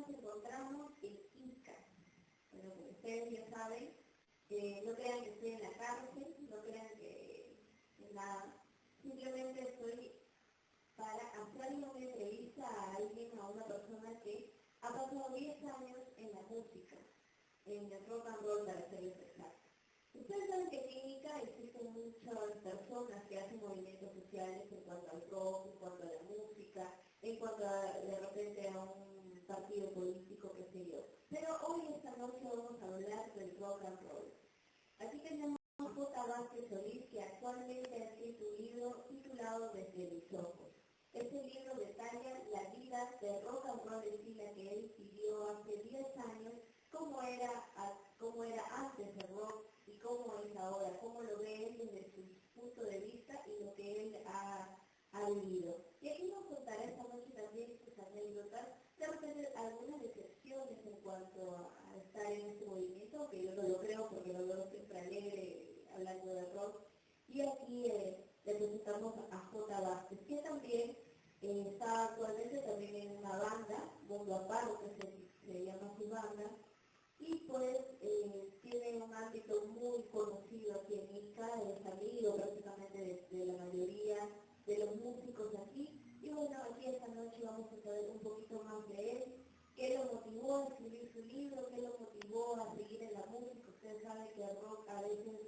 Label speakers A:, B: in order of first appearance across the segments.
A: nos encontramos en Ica. Bueno, como ustedes ya saben, no crean que estoy en la cárcel, no crean que nada. Simplemente estoy para hacerle una entrevista a alguien, a una persona que ha pasado 10 años en la música, en el rock and roll, para ser exacta. Ustedes saben que en Ica existen muchas personas que hacen movimientos sociales en cuanto al rock, en cuanto a la música, en cuanto a, de repente, a un partido político, qué sé yo. Pero hoy, esta noche, vamos a hablar del rock and roll. Aquí tenemos a J. Vázquez Solís, que actualmente ha escrito un libro titulado Desde mis ojos. Este libro detalla la vida del rock and roll en Chile que él vivió hace 10 años, cómo era antes el rock y cómo es ahora, cómo lo ve él desde su punto de vista y lo que él ha vivido. Y aquí nos contará esta noche también sus anécdotas, de repente algunas decepciones en cuanto a estar en este movimiento, que yo no lo creo porque lo veo siempre alegre hablando de rock. Y aquí le presentamos a J. Vázquez, que también está actualmente también en una banda, Mundo Aparo, que se llama su banda, y pues tiene un ámbito muy conocido aquí en Ica, es amigo prácticamente de la mayoría de los músicos aquí. Y bueno, aquí esta noche vamos a saber un poquito más de él, qué lo motivó a escribir su libro, qué lo motivó a seguir en la música. Ustedes saben que el rock a veces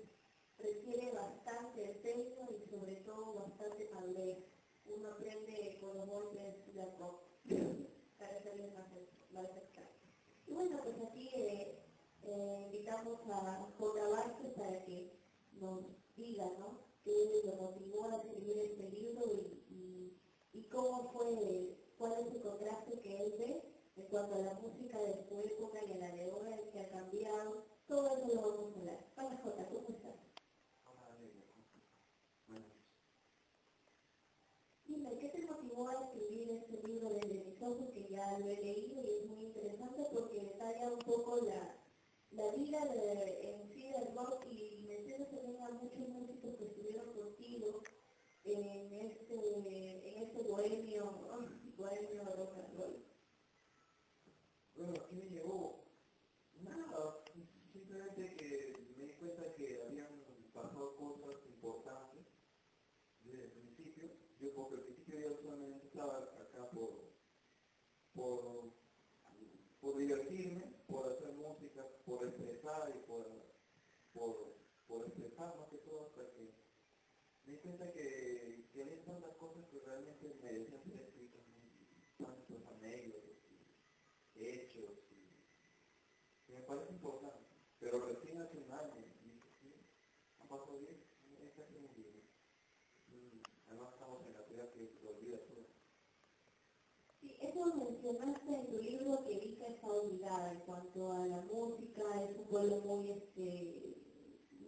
A: requiere bastante empeño y sobre todo bastante madurez. Uno aprende con los golpes de rock, para serles más exacto. Y bueno, pues aquí invitamos a J. Vázquez para que nos diga, ¿no?, qué lo motivó a escribir este libro y cómo fue, cuál es el contraste que él ve en cuanto a la música de su época y a la de ahora, que ha cambiado. Todo eso lo vamos a hablar. Hola J, ¿cómo estás? Dime, ¿qué te motivó a escribir este libro Desde mis ojos, que ya lo he leído y es muy interesante porque detalla un poco la vida en sí del rock y mencionas también a muchos músicos que estuvieron contigo en este bohemio rock and roll?
B: Bueno, aquí me llegó nada, simplemente que me di cuenta que habían pasado cosas importantes desde el principio. Yo porque al principio yo solamente estaba acá por, por divertirme, por hacer música, por expresar y por expresar más que todo, hasta que me di cuenta que había tantas cosas que realmente merecían ser escritas, ¿no? Tantas anécdotas, hechos, y me parece importante. Pero recién hace un año, dije, sí, han pasado 10, es casi un día. Además estamos en la ciudad que lo olvida todo.
A: Sí, eso mencionaste en tu libro, que Ica está olvidada en cuanto a la música, es un pueblo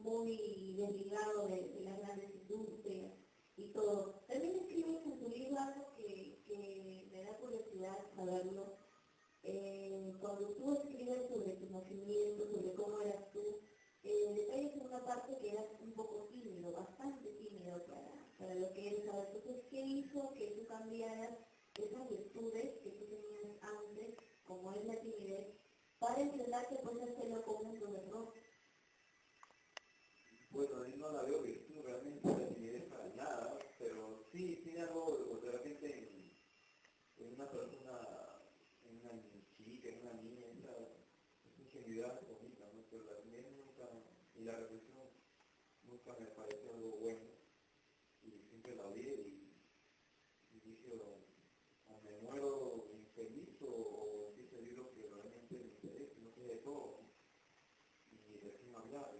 A: muy desligado de las grandes industrias y todo. También escribes en tu libro algo que me da curiosidad saberlo. Cuando tú escribes sobre tu nacimiento, sobre cómo eras tú, detalles en una parte que eras un poco tímido, bastante tímido para lo que eres ahora. Entonces, ¿qué hizo que tú cambiaras esas virtudes que tú tenías antes, como es la timidez, para intentarte pues hacerlo como un rock?
B: Bueno, yo no la veo virtud realmente, la timidez para nada, pero sí tiene algo de repente en una persona, en una chica, en una niña, esa ingenuidad bonita, ¿no? Pero la timidez nunca, y la reflexión nunca me pareció algo bueno, y siempre la odié y dije, o me muero infeliz o empiezo a libro que realmente me interesa, no sé de todo, y recién hablar,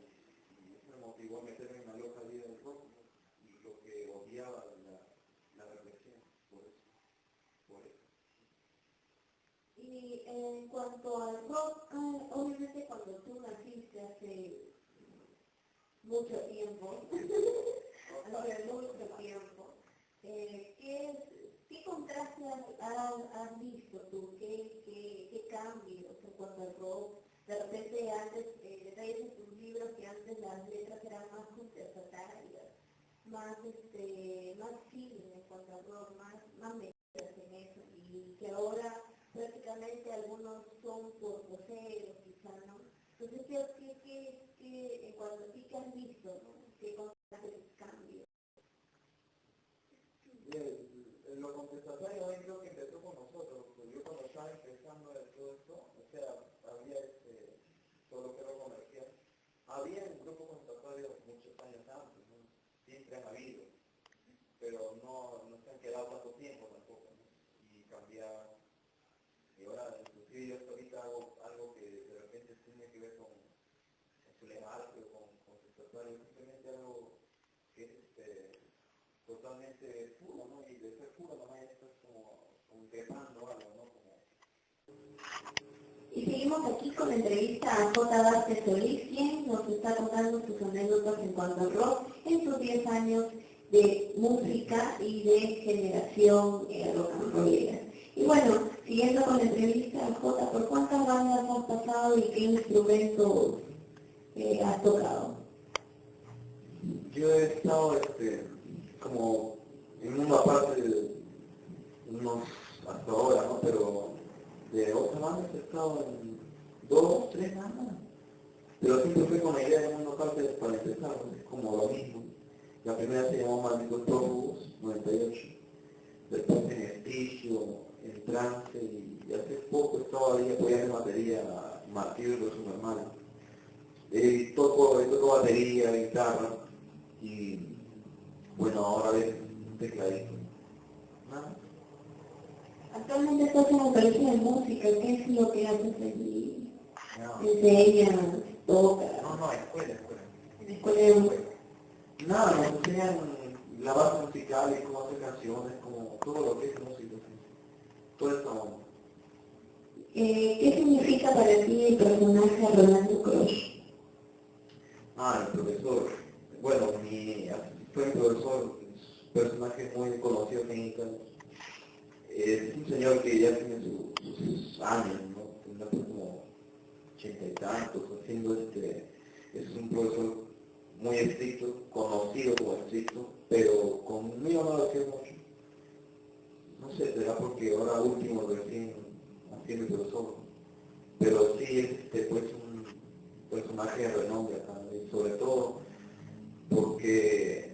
B: y eso me motivó a meterme en la loca vida del rock, ¿no? Y lo que odiaba la reflexión, por eso.
A: Y en cuanto al rock, obviamente cuando tú naciste hace mucho tiempo, hace mucho tiempo, ¿qué contraste has visto tú? ¿Qué cambios en cuanto al rock? De repente antes, detalles en tus libros que antes las letras eran más contestatarias, más feeling en cuanto al rock, más metidas en eso, y que ahora prácticamente lógicamente algunos son por poseros, quizá, ¿no? Entonces, en cuanto a ti que has visto, ¿no? ¿Qué constatas el cambio?
B: Lo contestatario hoy creo que empezó con nosotros, porque yo cuando estaba empezando de todo esto, o sea, había todo lo que era comercial, había un grupo contestatario muchos años antes, ¿no? Siempre han habido, pero no se han quedado tanto tiempo tampoco, ¿no? Y cambiar, y ahora inclusive yo hasta ahorita hago algo que de repente tiene que ver con su arte o con su tratado, simplemente algo que es totalmente puro, ¿no? Y de ser puro nomás esto es como quemando algo, ¿no?
A: Y seguimos aquí con la entrevista a J. Vázquez Solís, quien nos está contando sus anécdotas en cuanto al rock en sus 10 años de música y de generación rock and rollera. Y bueno, siguiendo con la entrevista a J, ¿por cuántas bandas has pasado y qué instrumentos has tocado?
B: Yo he estado como en una parte de unos hasta ahora, ¿no? Pero de 8 bandas he estado en 2, 3 bandas. Pero siempre fue con la idea de una parte para empezar, ¿no? Es como lo mismo. La primera se llamó Malditos Prófugos, 98. Después en Estigio, en Trance, y hace poco estaba ahí apoyando batería a Martillo y su hermano. Toco batería, guitarra, y bueno, ahora ves un tecladito. Nada.
A: Actualmente estás en el colegio de música, ¿qué es lo que haces allí?
B: No,
A: ¿Enseñas, tocas?
B: no, escuela.
A: ¿En la escuela de música?
B: Nada, nos enseñan la base musical y cómo hacer canciones, como todo lo que es música, ¿sí? Toda esta onda.
A: ¿Qué significa para ti el personaje Rolando Crush?
B: El profesor, bueno, fue un profesor, personaje muy conocido en Italia. Es un señor que ya tiene sus años, ¿no? Tendrá como 80 y tantos, haciendo es un profesor muy estricto, conocido como estricto, pero conmigo no lo hacía mucho. No sé, será porque ahora último recién haciendo el profesor, pero sí es pues un personaje de renombre acá, y sobre todo porque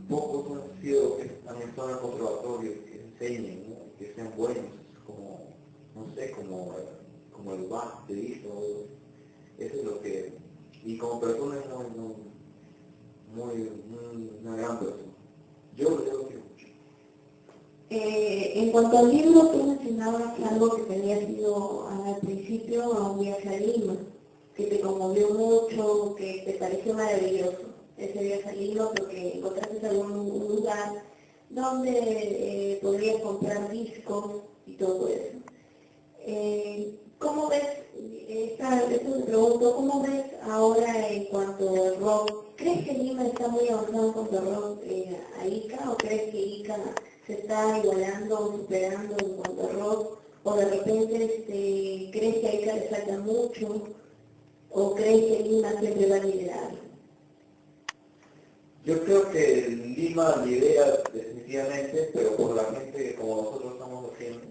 B: pocos han sido que han estado en el conservatorio que enseñen, ¿no? Que sean buenos, como, no sé, como el Bach te hizo, eso es lo que, y como persona es una gran persona. Yo lo quiero mucho.
A: En cuanto al libro, tú mencionabas algo que te había sido al principio a un viaje a Lima, que te conmovió mucho, que te pareció maravilloso ese viaje a Lima porque encontraste algún lugar donde podrías comprar discos y todo eso. ¿Cómo ves, esto te pregunto, cómo ves ahora en cuanto al rock? ¿Crees que Lima está muy avanzado en cuanto al rock a Ica o crees que Ica se está igualando o superando en cuanto al rock? ¿O de repente crees que a Ica le falta mucho? ¿O crees que Lima siempre va a liderar?
B: Yo creo que Lima lidera definitivamente, pero por la gente como nosotros estamos haciendo.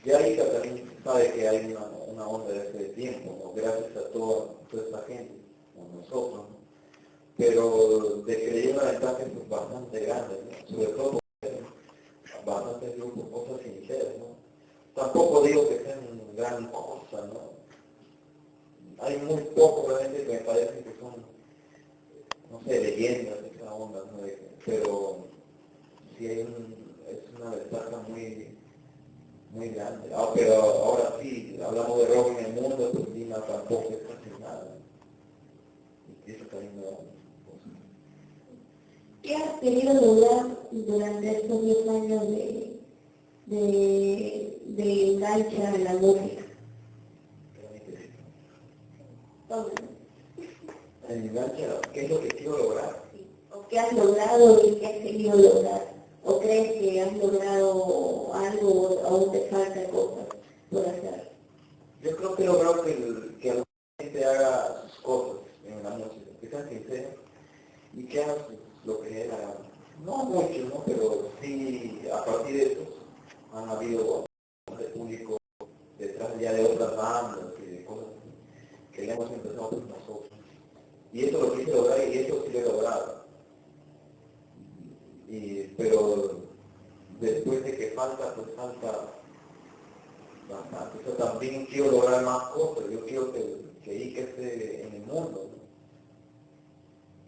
B: Ya Ica también sabe que hay una onda de ese tiempo, ¿no? Gracias a toda esta gente, como nosotros, ¿no? Pero de que le lleva ventaja es bastante grande, ¿no? Sobre todo porque bastantes grupos, cosas sinceras, ¿no? Tampoco digo que sean gran cosa, ¿no? Hay muy pocos realmente que me parece que son, no sé, leyendas de esa onda, ¿no? Pero sí es una ventaja muy grande. Pero ahora sí, hablamos de rock en el mundo, pues Lima tampoco es casi nada. Y eso también me da cosas.
A: ¿Qué has querido lograr durante estos 10 años de engancha en la música? ¿Dónde?
B: En engancha, ¿qué es lo que quiero lograr?
A: Sí. ¿O qué has logrado y qué has querido lograr? ¿O crees que has logrado algo o aún te falta cosas por hacer?
B: Yo creo que he logrado que la gente haga sus cosas en la música, que sean sinceros y que hagan lo que dé la gana. No mucho, ¿no? Pero sí, a partir de eso han habido publicaciones banda, que cosas que le hemos empezado por nosotros. Y eso lo quise lograr y eso sí lo he logrado. Pero después de que falta, pues falta bastante. Yo también quiero lograr más cosas, yo quiero que Ica esté en el mundo, ¿no?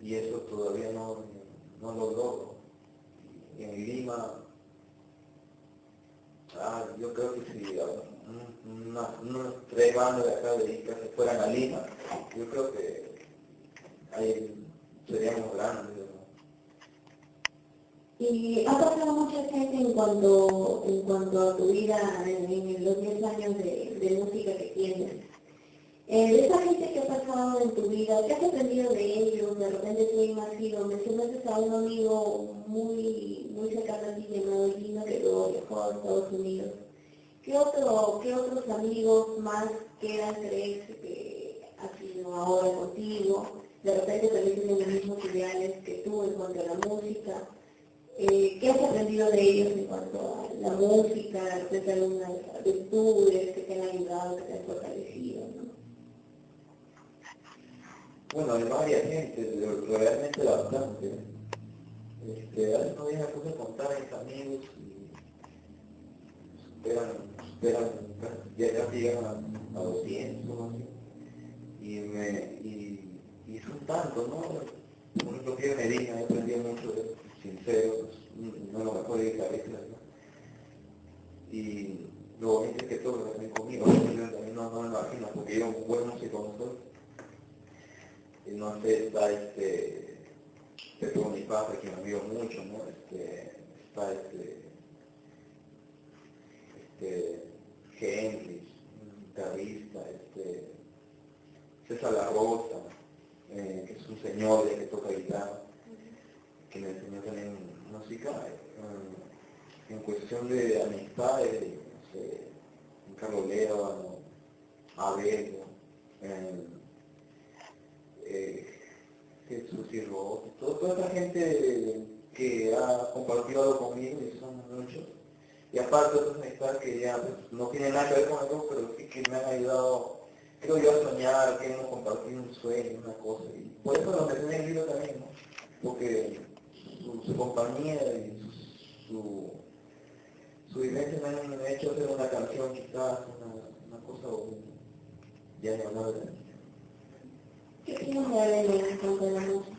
B: Y eso todavía no lo logro. Y en Lima, yo creo que si unas 3 bandas de acá de Ica se fueran a Lima, yo creo que ahí seríamos grandes, ¿no?
A: Y ha pasado mucha gente en cuanto a tu vida en los 10 años de música que tienes. De esa gente que ha pasado en tu vida, ¿qué has aprendido de ellos? De repente tú has sido, mencionaste a un amigo muy cercano a ti llamado Gino que luego viajó a Estados Unidos. ¿Qué otros amigos más quedan crees que han sido ahora contigo? De repente también tienen los mismos ideales que tú en cuanto a la música. ¿Qué has aprendido de ellos en cuanto a la música, de repente algunas virtudes que te han ayudado, que te han fortalecido, ¿no?
B: Bueno, hay varias gente, realmente bastante. A veces no deja cosas contar a mis amigos y superan, ya llegan a 200 o así. Y son tantos, ¿no? Por ejemplo, Pierre Medina, he aprendido mucho de él, sincero, uno de los mejores guitarristas, ¿no? Y lo bonito es que toca también conmigo, yo también no me imagino, porque yo un buen músico no soy. Y no sé, está Pedro Bonifacio, que me envió mucho, ¿no? Está Henry, un guitarrista, César La Rosa, que es un señor que toca guitarra, que me enseñó también música. En cuestión de amistades, no sé, Carlos Lévano, Abel, Jesús y Ross, toda esa gente que ha compartido algo conmigo, y son muchos. Y aparte otras amistades que ya pues, no tienen nada que ver con eso, pero sí que me han ayudado, creo yo, a soñar, que hemos compartido un sueño, una cosa. Y por eso lo mencioné en el libro también, ¿no? Porque su compañía y su vivencia me ha hecho hacer una canción, quizás, una cosa bonita, ya no hablar de la
A: ¿Qué opinas de Abel en cuanto a la música?